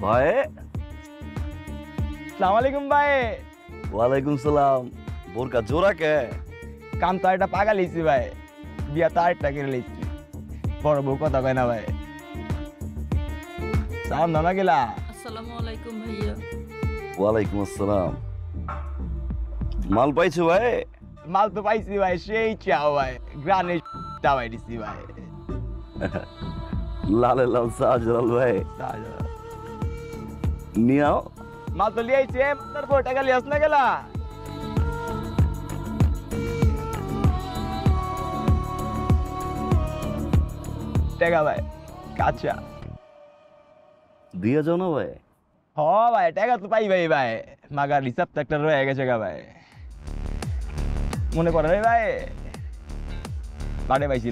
ভাই। সালাম আলাইকুম ভাই। ওয়ালাইকুম সালাম। বোরকা জোড়া কে? কাম তো একটা পাগা লিছি ভাই, বিয়া তো আরেকটা করে লিছি। বড় বউ কথা কয় না ভাই। সালাম নানা গেলা। আসসালামু আলাইকুম ভাইয়া। ওয়ালাইকুম আসসালাম। মাল পাইছো ভাই? মাল তো পাইছি ভাই, সেই চাও ভাই, গ্রানে চাওয়াই দিছি ভাই। লালে লাল শাহজালাল ভাই নিয়াও। মাল তো লিয়াইছে, তারপর টাকা লিয়াস না গেলা। টাকা ভাই কাঁচা। দিয়ে যাও না ভাই। হ ভাই, টাকা তো পাই ভাই। ভাই মাগার হিসাব তো একটা রয়ে গেছে গা ভাই, মনে করেন ভাই বাড়ে পাইছি।